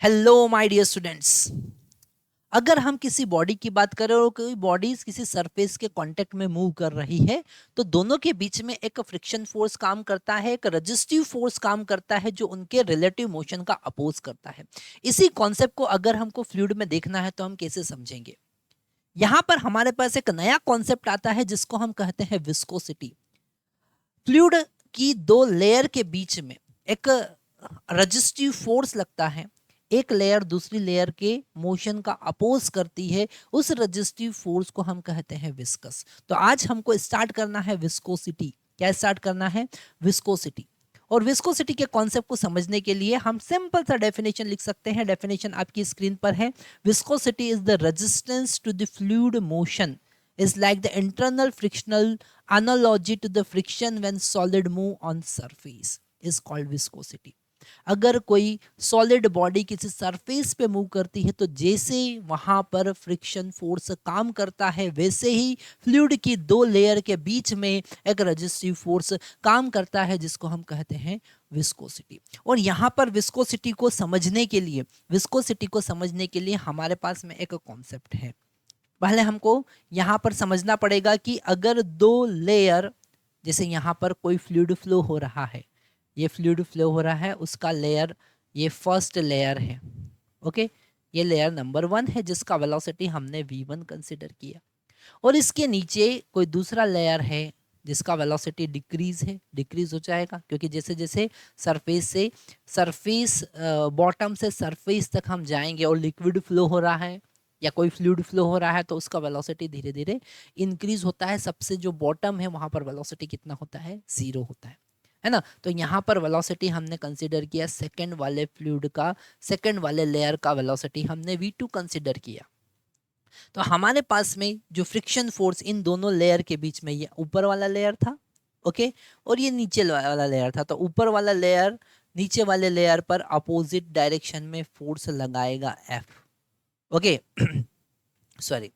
Hello my dear students. अगर हम किसी बॉडी की बात करें और कोई बॉडी किसी सरफेस के कांटेक्ट में मूव कर रही है तो दोनों के बीच में एक फ्रिक्शन फोर्स काम करता है, एक रेजिस्टिव फोर्स काम करता है जो उनके रिलेटिव मोशन का अपोज करता है। इसी कॉन्सेप्ट को अगर हमको फ्लूइड में देखना है तो हम कैसे समझेंगे? यहाँ पर हमारे पास एक नया कॉन्सेप्ट आता है जिसको हम कहते हैं विस्कोसिटी। फ्लूइड की दो लेयर के बीच में एक रजिस्टिव फोर्स लगता है, एक लेयर दूसरी लेयर के मोशन का अपोज करती है, उस रजिस्टिव फोर्स को हम कहते हैं विस्कस। तो आज हमको स्टार्ट करना है विस्कोसिटी। क्या स्टार्ट करना है? विस्कोसिटी। और विस्कोसिटी के कॉन्सेप्ट को समझने के लिए हम सिंपल सा डेफिनेशन लिख सकते हैं। डेफिनेशन आपकी स्क्रीन पर है। Viscosity is the resistance to the fluid motion is like the internal frictional analogy to the friction when solid move on surface is called viscosity। अगर कोई सॉलिड बॉडी किसी सरफेस पे मूव करती है तो जैसे वहां पर फ्रिक्शन फोर्स काम करता है वैसे ही फ्लूइड की दो लेयर के बीच में एक रेजिस्टिव फोर्स काम करता है जिसको हम कहते हैं विस्कोसिटी। और यहाँ पर विस्कोसिटी को समझने के लिए हमारे पास में एक कॉन्सेप्ट है। पहले हमको यहाँ पर समझना पड़ेगा कि अगर दो लेयर, जैसे यहाँ पर कोई फ्लूइड फ्लो हो रहा है, ये फ्लूइड फ्लो हो रहा है, उसका लेयर ये फर्स्ट लेयर है। ओके, ये लेयर नंबर 1 है जिसका वेलोसिटी हमने v1 कंसिडर किया। और इसके नीचे कोई दूसरा लेयर है जिसका वेलोसिटी डिक्रीज हो जाएगा, क्योंकि जैसे जैसे सरफेस बॉटम से सरफेस तक हम जाएंगे और लिक्विड फ्लो हो रहा है या कोई फ्लूइड फ्लो हो रहा है तो उसका वेलोसिटी धीरे धीरे इंक्रीज होता है। सबसे जो बॉटम है वहां पर वेलोसिटी कितना होता है? 0 होता है ना। तो यहाँ पर वेलोसिटी हमने कंसीडर किया सेकंड वाले फ्लूइड का, सेकंड वाले लेयर का वेलोसिटी हमने v2 कंसीडर किया। तो हमारे पास में जो फ्रिक्शन फोर्स इन दोनों लेयर के बीच में, ये ऊपर वाला लेयर था, ओके, और ये नीचे वाला लेयर था। तो ऊपर वाला लेयर नीचे वाले लेयर पर अपोजिट डायरेक्शन में फोर्स लगाएगा F। ओके सॉरी,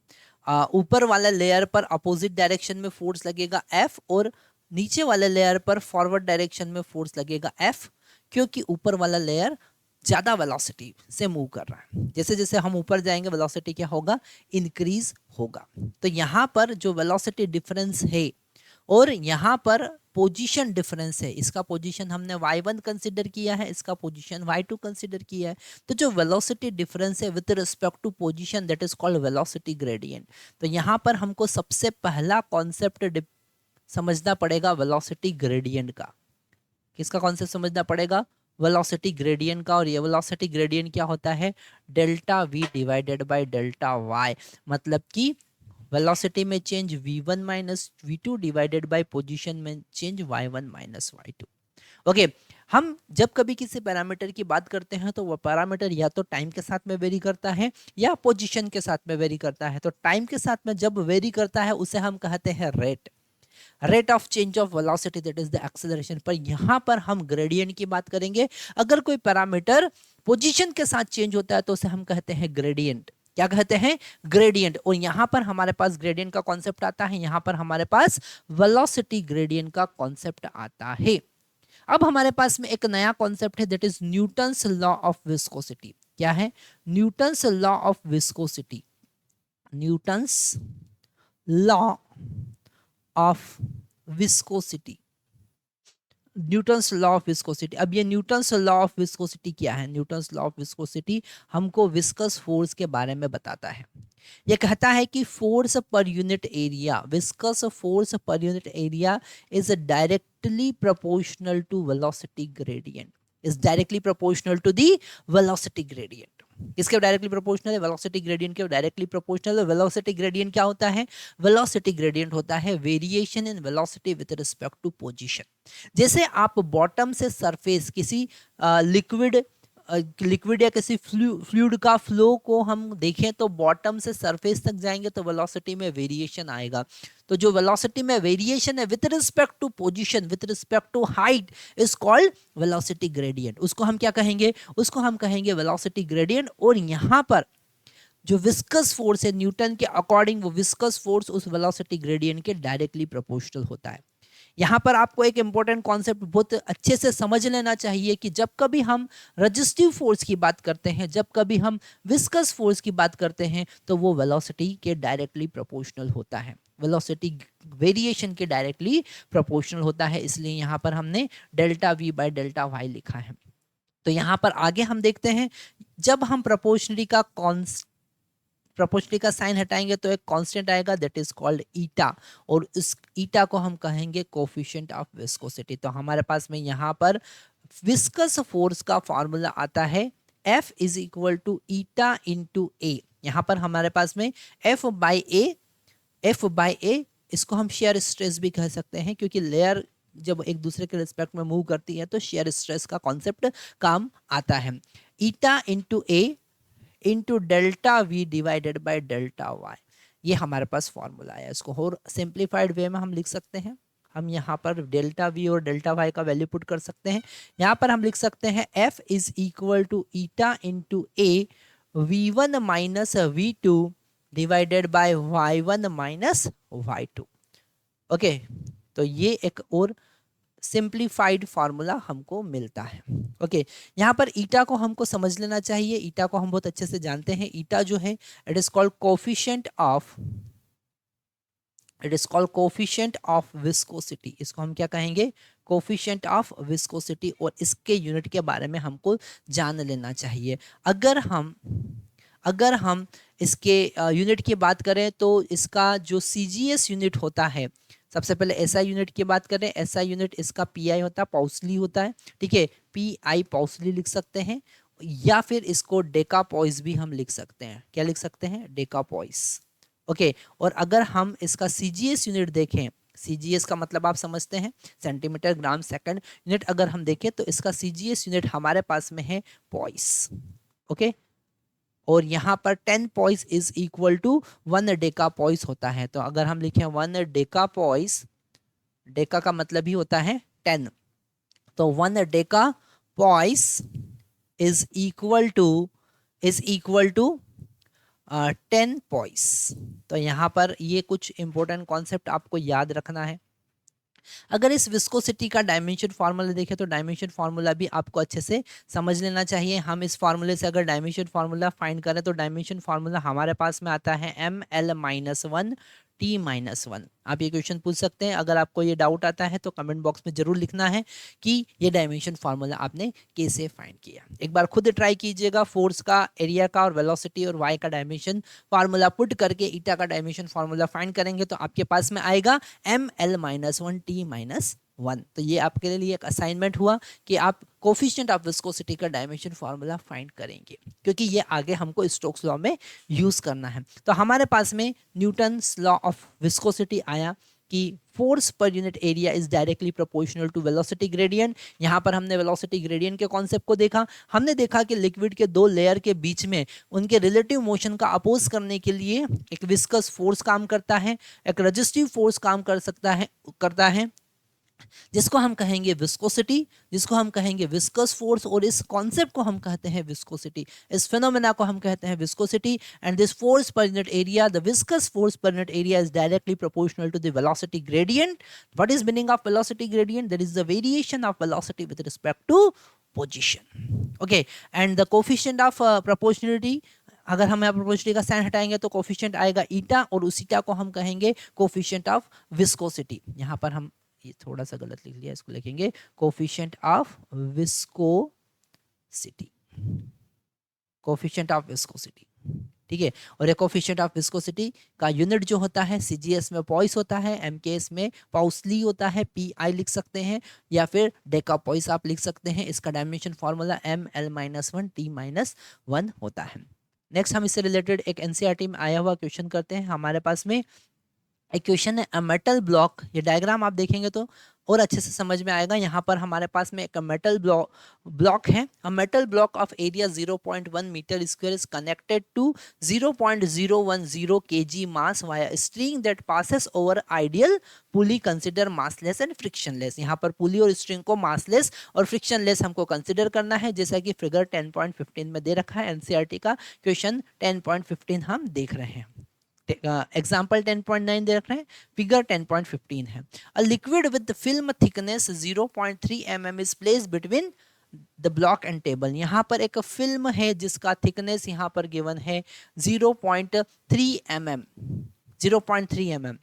ऊपर वाला लेयर पर अपोजिट डायरेक्शन में फोर्स लगेगा F और नीचे वाले लेयर पर फॉरवर्ड डायरेक्शन में फोर्स लगेगा F, क्योंकि ऊपर वाला लेयर ज्यादा वेलोसिटी से मूव कर रहा है। जैसे जैसे हम ऊपर जाएंगे वेलोसिटी क्या होगा? इंक्रीज होगा। तो यहाँ पर जो वेलोसिटी डिफरेंस है और यहाँ पर पोजीशन डिफरेंस है, इसका पोजीशन हमने y1 कंसीडर किया है, इसका पोजीशन y2 कंसीडर किया है। तो जो वेलोसिटी डिफरेंस है with respect to position, that is called velocity gradient. तो यहाँ पर हमको सबसे पहला कॉन्सेप्ट समझना पड़ेगा वेलोसिटी ग्रेडियंट का। किसका कॉन्सेप्ट समझना पड़ेगा? वेलोसिटी ग्रेडियंट का। और ये वेलोसिटी ग्रेडियंट क्या होता है? Delta v divided by delta y। मतलब कि वेलोसिटी में change v1 minus v2 divided by position में change y1 minus y2। Okay, हम जब कभी किसी पैरामीटर की बात करते हैं तो वो पैरामीटर या तो टाइम के साथ में वेरी करता है या पोजीशन के साथ में वेरी करता है। तो टाइम के साथ में जब वेरी करता है उसे हम कहते हैं rate of change of velocity, that is the acceleration. पर यहाँ पर हम ग्रेडियंट की बात करेंगे। अगर कोई पैरामीटर पोजीशन के साथ चेंज होता है तो उसे हम कहते हैं ग्रेडियंट। क्या कहते हैं? ग्रेडियंट। और यहाँ पर हमारे पास ग्रेडियंट का कॉन्सेप्ट आता है, यहाँ पर हमारे पास वेलोसिटी ग्रेडियंट का कॉन्सेप्ट आता है। अब हमारे पास में एक नया कॉन्सेप्ट है, that is Newton's law of viscosity. क्या है? Newton's law of viscosity. Newton's law of viscosity, Newton's law of viscosity. अब ये न्यूटन्स लॉ ऑफ विस्कोसिटी क्या है? न्यूटन्स लॉ ऑफ विस्कोसिटी हमको विस्कस फोर्स के बारे में बताता है। ये कहता है कि force per unit area, viscous force per unit area is directly proportional to velocity gradient, is directly proportional to the velocity gradient. किसके डायरेक्टली प्रोपोर्शनल है? वेलोसिटी ग्रेडियंट के डायरेक्टली प्रोपोर्शनल है। वेलोसिटी ग्रेडियंट क्या होता है? वेलोसिटी ग्रेडियंट होता है variation in velocity with respect to position. जैसे आप बॉटम से सरफेस किसी लिक्विड या किसी फ्लूइड का फ्लो को हम देखें तो बॉटम से सरफेस तक जाएंगे तो वेलोसिटी में वेरिएशन आएगा। तो जो वेलोसिटी में वेरिएशन है with respect to position, with respect to height, is called velocity gradient. उसको हम क्या कहेंगे? उसको हम कहेंगे वेलोसिटी ग्रेडियंट। और यहाँ पर जो विस्कस फोर्स है न्यूटन के अकॉर्डिंग, वो विस्कस फोर्स उस वेलोसिटी ग्रेडियंट के डायरेक्टली प्रोपोर्शनल होता है। यहाँ पर आपको एक इंपॉर्टेंट कॉन्सेप्ट बहुत अच्छे से समझ लेना चाहिए कि जब कभी हम रेजिस्टिव फोर्स की बात करते हैं, जब कभी हम विस्कस फोर्स की बात करते हैं, तो वो वेलोसिटी के डायरेक्टली प्रोपोर्शनल होता है, वेलोसिटी वेरिएशन के डायरेक्टली प्रोपोर्शनल होता है। इसलिए यहाँ पर हमने delta V by delta Y लिखा है। तो यहाँ पर आगे हम देखते हैं, जब हम प्रोपोर्शनली का साइन हटाएंगे तो एक कांस्टेंट आएगा, दैट इज कॉल्ड ईटा, और इस ईटा को हम कहेंगे कोफिशिएंट ऑफ विस्कोसिटी। तो हमारे पास में यहाँ पर विस्कस फोर्स का फॉर्मूला आता है F is equal to eta into A. यहाँ पर हमारे पास में F बाई ए, इसको हम शेयर स्ट्रेस भी कह सकते हैं, क्योंकि लेयर जब एक दूसरे के रिस्पेक्ट में मूव करती है तो शेयर स्ट्रेस का कॉन्सेप्ट काम आता है। Eta into A into delta V divided by delta Y, ये हमारे पास फॉर्मूला है। इसको और सिंप्लीफाइड वे में हम लिख सकते हैं, हम यहाँ पर डेल्टा वी और डेल्टा वाई का वैल्यू पुट कर सकते हैं। यहाँ पर हम लिख सकते हैं F is equal to eta into A V1 minus V2 divided by Y1 minus Y2। Okay, तो ये एक और सिंप्लीफाइड फार्मूला हमको मिलता है। ओके, यहाँ पर ईटा को हमको समझ लेना चाहिए, ईटा को हम बहुत अच्छे से जानते हैं। ईटा जो है it is called coefficient of viscosity. इसको हम क्या कहेंगे, कोफिशिएंट ऑफ विस्कोसिटी, और इसके यूनिट के बारे में हमको जान लेना चाहिए। अगर हम इसके यूनिट की बात करें तो इसका जो CGS यूनिट होता है, सबसे पहले SI यूनिट की बात करें, SI यूनिट इसका PI होता है, पाउसली होता है, ठीक है, PI पाउसली लिख सकते हैं, या फिर इसको डेकापॉइस भी हम लिख सकते हैं। क्या लिख सकते हैं, डेकापॉइस। ओके, और अगर हम इसका CGS यूनिट देखें, CGS का मतलब आप समझते हैं सेंटीमीटर ग्राम सेकंड यूनिट, अगर हम देखें तो इसका CGS यूनिट हमारे पास में है पॉइस। ओके, और यहाँ पर 10 poise is equal to 1 deca poise होता है। तो अगर हम लिखें 1 डेका पॉइस, डेका का मतलब ही होता है 10, तो 1 deca poise is equal to 10 poise. तो यहाँ पर ये कुछ इंपॉर्टेंट कॉन्सेप्ट आपको याद रखना है। अगर इस विस्कोसिटी का डायमेंशन फार्मूला देखें तो डायमेंशन फार्मूला भी आपको अच्छे से समझ लेना चाहिए। हम इस फार्मूले से अगर डायमेंशन फार्मूला फाइंड करें तो डायमेंशन फार्मूला हमारे पास में आता है ML-1 T-1। आप ये क्वेश्चन पूछ सकते हैं, अगर आपको ये डाउट आता है तो कमेंट बॉक्स में जरूर लिखना है कि ये डायमेंशन फार्मूला आपने कैसे फाइंड किया। एक बार खुद ट्राई कीजिएगा, फोर्स का, एरिया का और वेलोसिटी और वाई का डायमेंशन फार्मूला पुट करके ईटा का डायमेंशन फार्मूला फाइंड करेंगे तो आपके पास में आएगा ML-1 T-1। तो ये आपके लिए एक असाइनमेंट हुआ कि आप कोफिशिएंट ऑफ विस्कोसिटी का डायमेंशन फार्मूला फाइंड करेंगे, क्योंकि ये आगे हमको स्टोक्स लॉ में यूज करना है। तो हमारे पास में न्यूटन्स लॉ ऑफ विस्कोसिटी आया कि force per unit area is directly proportional to velocity gradient. यहाँ पर हमने वेलोसिटी ग्रेडियंट के कॉन्सेप्ट को देखा। हमने देखा कि लिक्विड के दो लेयर के बीच में उनके रिलेटिव मोशन का अपोज करने के लिए एक विस्कस फोर्स काम करता है, एक रेजिस्टिव फोर्स काम करता है जिसको हम कहेंगे विस्कोसिटी, जिसको हम कहेंगे विस्कस फोर्स, और इस कॉन्सेप्ट को हम कहते हैं विस्कोसिटी। इस फिनोमेना को हम कहते हैं viscosity. And this force per unit area, the viscous force per unit area is directly proportional to the velocity gradient. What is meaning of velocity gradient? That is the variation of velocity with respect to position. Okay, and the coefficient of proportionality, अगर हम यहाँ proportionality का sign हटाएंगे तो coefficient आएगा ईटा, और उस ईटा को हम कहेंगे कोफिशिएंट ऑफ विस्कोसिटी। यहाँ पर हम ये थोड़ा सा गलत लिख लिया, इसको लिखेंगे coefficient of viscosity, coefficient of viscosity, ठीक है। और ये कोफिशिएंट ऑफ विस्कोसिटी का यूनिट जो होता है CGS में पॉइस होता है, MKS में पाउसली होता है, PI लिख सकते हैं, या फिर डेका पॉइस आप लिख सकते हैं। इसका डायमेंशन फार्मूला ML-1 T-1 होता है। नेक्स्ट हम इससे रिलेटेड एक NCERT में आया हुआ क्वेश्चन करते हैं। हमारे पास में एक क्वेश्चन है, अ मेटल ब्लॉक, ये डायग्राम आप देखेंगे तो और अच्छे से समझ में आएगा। यहाँ पर हमारे पास में एक मेटल ब्लॉक है। A metal block of area 0.1 metre square is connected to 0.010 kg mass via string that passes over ideal pulley, consider massless and frictionless. यहाँ पर पुली और स्ट्रिंग को मासलेस और फ्रिक्शनलेस हमको कंसिडर करना है, जैसा कि फिगर 10.15 में दे रखा है। NCERT का क्वेश्चन 10.15 हम देख रहे हैं। एग्जाम्पल 10.9 दे रख रहे हैं, फिगर 10.15 है। A liquid with film thickness 0.3 mm is place between the block and table. यहाँ पर एक फिल्म है जिसका थिकनेस यहाँ पर गिवन है 0.3 mm, 0.3 mm।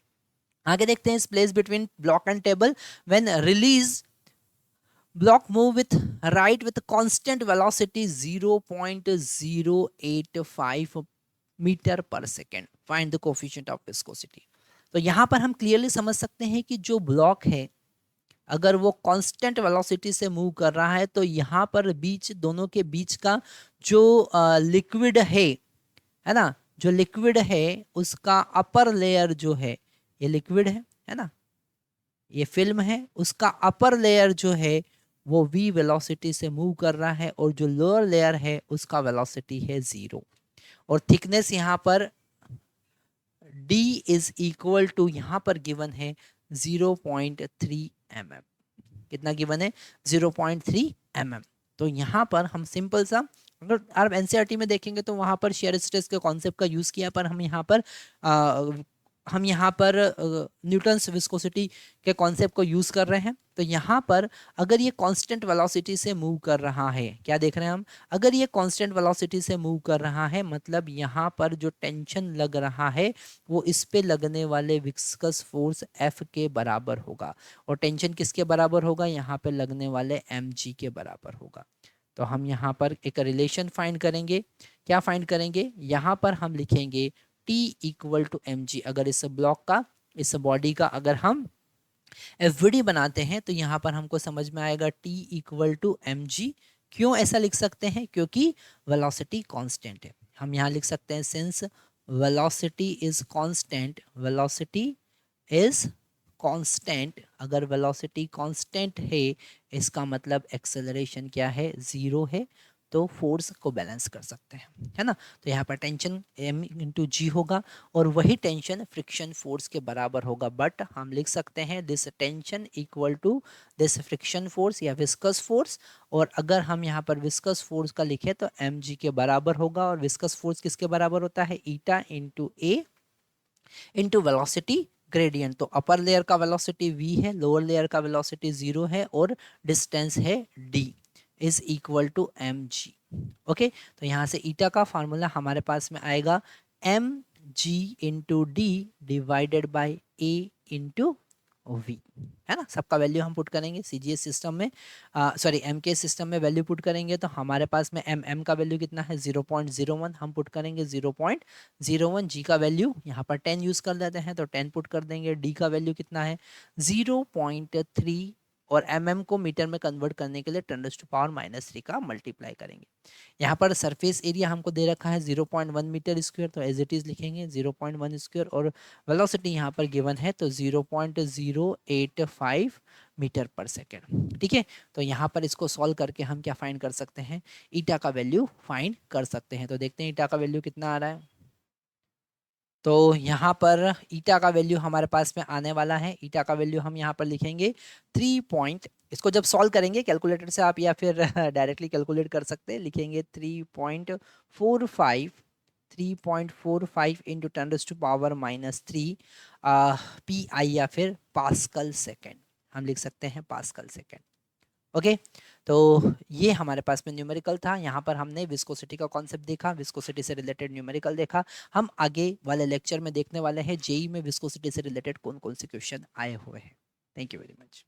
आगे देखते हैं, place between block and table when release block move with right with constant velocity 0.085 metre per second, find the coefficient of viscosity. तो यहाँ पर हम क्लियरली समझ सकते हैं कि जो ब्लॉक है अगर वो कांस्टेंट वेलोसिटी से मूव कर रहा है तो यहाँ पर बीच दोनों के बीच का जो लिक्विड है ना, जो लिक्विड है उसका अपर लेयर जो है, ये लिक्विड है ना, ये फिल्म है, उसका अपर लेयर जो है वो v वेलोसिटी से मूव कर रहा है और जो लोअर लेयर है उसका वेलोसिटी है 0। और थिकनेस यहाँ पर d इज इक्वल टू यहाँ पर गिवन है 0.3 mm। कितना गिवन है? 0.3 mm। तो यहाँ पर हम सिंपल सा, अगर आप एनसीईआरटी में देखेंगे तो वहां पर शेयर स्ट्रेस के कॉन्सेप्ट का यूज किया, पर हम यहाँ पर न्यूटन्स विस्कोसिटी के कॉन्सेप्ट को यूज कर रहे हैं। तो यहाँ पर अगर ये कांस्टेंट वेलोसिटी से मूव कर रहा है, क्या देख रहे हैं हम, अगर ये कांस्टेंट वेलोसिटी से मूव कर रहा है मतलब यहाँ पर जो टेंशन लग रहा है वो इस पे लगने वाले विस्कस फोर्स F के बराबर होगा। और टेंशन किसके बराबर होगा? यहाँ पे लगने वाले mg के बराबर होगा। तो हम यहाँ पर एक रिलेशन फाइंड करेंगे। क्या फाइंड करेंगे? यहाँ पर हम लिखेंगे T इक्वल टू mg। अगर इस ब्लॉक का, इस बॉडी का अगर हम FVD बनाते हैं तो यहाँ पर हमको समझ में आएगा T इक्वल टू mg। क्यों ऐसा लिख सकते हैं? क्योंकि वेलोसिटी कांस्टेंट है। हम यहाँ लिख सकते हैं since velocity is constant, velocity is constant. अगर वेलोसिटी कांस्टेंट है इसका मतलब एक्सेलरेशन क्या है? 0 है। तो फोर्स को बैलेंस कर सकते हैं, है ना। तो यहाँ पर टेंशन m इंटू जी होगा और वही टेंशन फ्रिक्शन फोर्स के बराबर होगा। बट हम लिख सकते हैं this tension equal to this friction force या विस्कस फोर्स। और अगर हम यहाँ पर विस्कस फोर्स का लिखे तो mg के बराबर होगा। और विस्कस फोर्स किसके बराबर होता है? Eta into A into velocity gradient. तो अपर लेयर का वेलोसिटी v है, लोअर लेयर का वेलोसिटी 0 है और डिस्टेंस है d is equal to mg। ओके, तो यहाँ से ईटा का फार्मूला हमारे पास में आएगा mg into D divided by a into v, है ना। सबका वैल्यू हम पुट करेंगे CGS सिस्टम में, सॉरी MK सिस्टम में वैल्यू पुट करेंगे तो हमारे पास में m का वैल्यू कितना है? 0.01। हम पुट करेंगे 0.01। g का वैल्यू यहाँ पर 10 यूज कर लेते हैं तो 10 पुट कर देंगे। d का वैल्यू कितना है? 0.3 और mm को मीटर में कन्वर्ट करने के लिए 10⁻³ का मल्टीप्लाई करेंगे। यहाँ पर सरफेस एरिया हमको दे रखा है 0.1 मीटर स्क्वायर, तो एज इट इज लिखेंगे 0.1 स्क्वायर। और वेलोसिटी यहाँ पर गिवन है तो 0.085 मीटर पर सेकेंड। ठीक है, तो यहाँ पर इसको सॉल्व करके हम क्या फाइंड कर सकते हैं? ईटा का वैल्यू फाइंड कर सकते हैं। तो देखते हैं ईटा का वैल्यू कितना आ रहा है। तो यहाँ पर ईटा का वैल्यू हमारे पास में आने वाला है। ईटा का वैल्यू हम यहाँ पर लिखेंगे 3 इसको जब सॉल्व करेंगे कैलकुलेटर से आप या फिर डायरेक्टली कैलकुलेट कर सकते हैं, लिखेंगे 3.45 इंटू 10⁻³ PI या फिर पास्कल सेकेंड, हम लिख सकते हैं पास्कल सेकेंड। ओके, तो ये हमारे पास में न्यूमेरिकल था। यहाँ पर हमने विस्कोसिटी का कॉन्सेप्ट देखा, विस्कोसिटी से रिलेटेड न्यूमेरिकल देखा। हम आगे वाले लेक्चर में देखने वाले हैं जेई में विस्कोसिटी से रिलेटेड कौन कौन से क्वेश्चन आए हुए हैं। Thank you very much.